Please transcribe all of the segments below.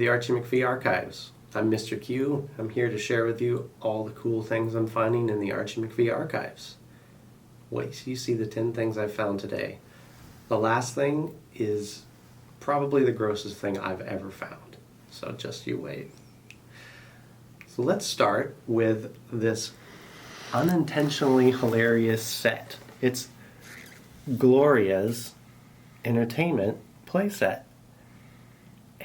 the Archie McPhee Archives. I'm Mr. Q. I'm here to share with you all the cool things I'm finding in the Archie McPhee Archives. Wait till you see the 10 things I found today. The last thing is probably the grossest thing I've ever found. So just you wait. So let's start with this unintentionally hilarious set. It's Gloria's entertainment playset.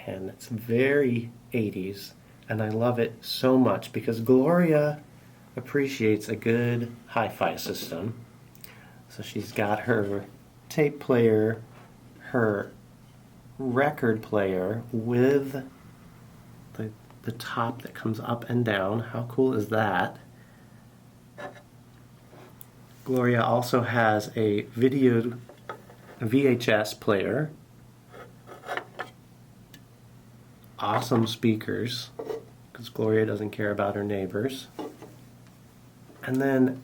And it's very 80s, and I love it so much because Gloria appreciates a good hi-fi system. So she's got her tape player, her record player with the top that comes up and down. How cool is that? Gloria also has a VHS player. Awesome speakers, because Gloria doesn't care about her neighbors. And then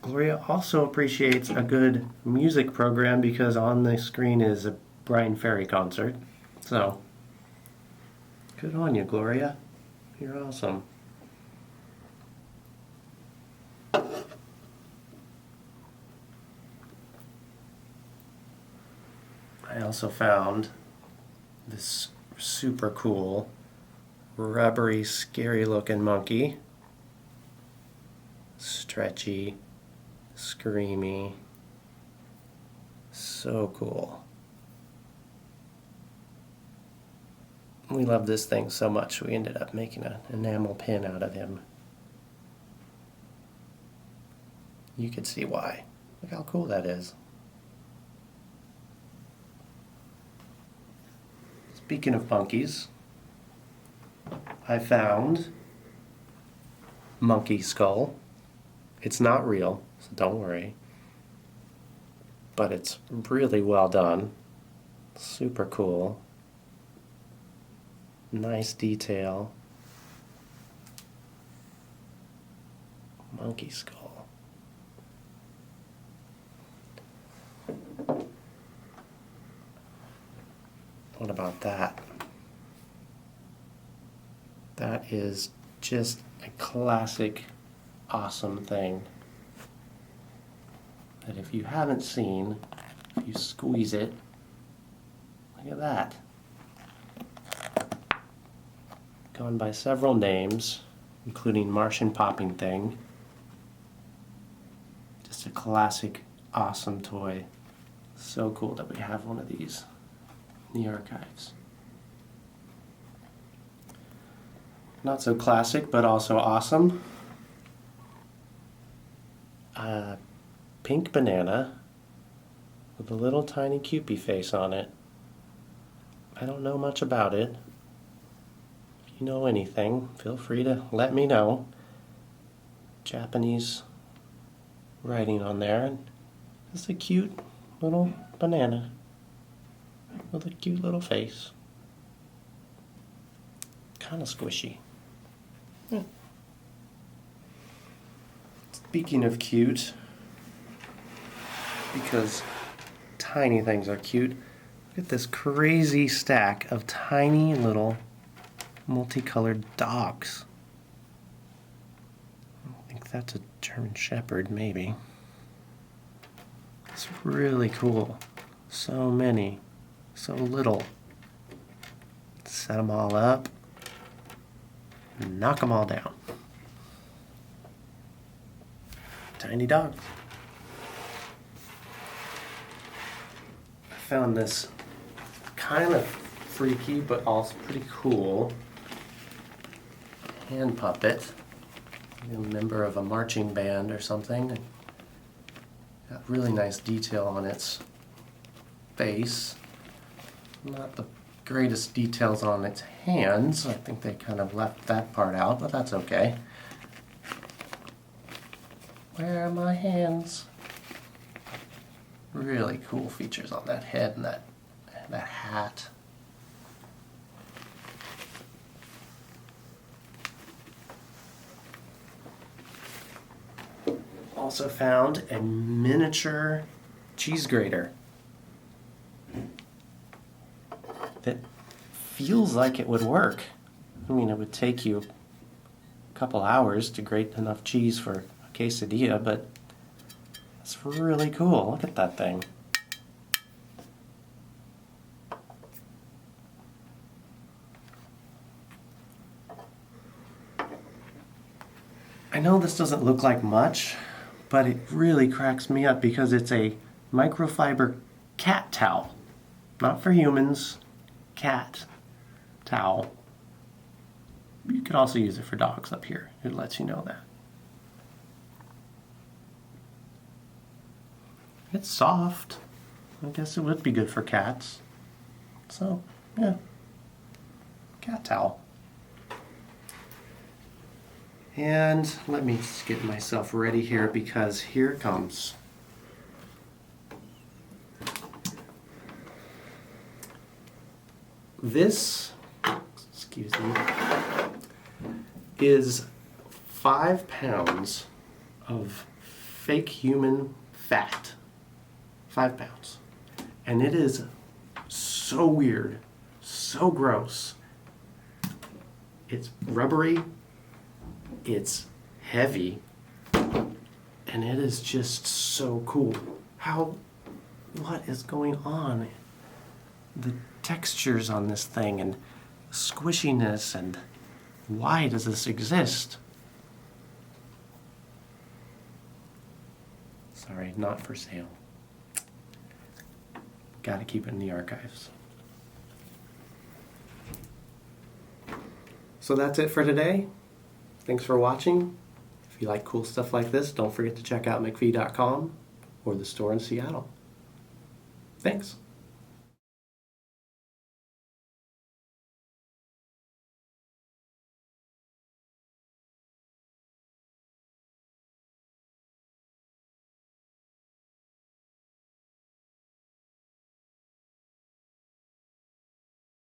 Gloria also appreciates a good music program because on the screen is a Brian Ferry concert. So, good on you, Gloria. You're awesome. I also found this super cool, rubbery, scary looking monkey. Stretchy, screamy, so cool. We love this thing so much we ended up making an enamel pin out of him. You can see why. Look how cool that is. Speaking of monkeys, I found monkey skull. It's not real, so don't worry. But it's really well done. Super cool. Nice detail. Monkey skull. What about that? That is just a classic, awesome thing that if you haven't seen, if you squeeze it, look at that. Gone by several names, including Martian Popping Thing. Just a classic, awesome toy. So cool that we have one of these in the archives. Not so classic, but also awesome. A pink banana with a little tiny Cupid face on it. I don't know much about it. If you know anything, feel free to let me know. Japanese writing on there. And it's a cute little banana with a cute little face. Kind of squishy. Yeah. Speaking of cute, because tiny things are cute, look at this crazy stack of tiny little multicolored dogs. I think that's a German Shepherd, maybe. It's really cool. So many. So little. Set them all up. Knock them all down. Tiny dogs. I found this kind of freaky but also pretty cool hand puppet. A member of a marching band or something. Got really nice detail on its face. Not the greatest details on its hands. I think they kind of left that part out, but that's okay. Where are my hands? Really cool features on that head and that hat. Also found a miniature cheese grater that feels like it would work. I mean, it would take you a couple hours to grate enough cheese for a quesadilla, but it's really cool. Look at that thing. I know this doesn't look like much, but it really cracks me up because it's a microfiber cat towel. Not for humans, cat towel. You could also use it for dogs up here. It lets you know that. It's soft. I guess it would be good for cats. So, yeah. Cat towel. And let me just get myself ready here because here it comes. This, excuse me, is 5 pounds of fake human fat. 5 pounds. And it is so weird, so gross. It's rubbery, it's heavy, and it is just so cool. What is going on? The textures on this thing and squishiness, and why does this exist? Sorry, not for sale. Gotta keep it in the archives. So that's it for today. Thanks for watching. If you like cool stuff like this, don't forget to check out McPhee.com or the store in Seattle. Thanks.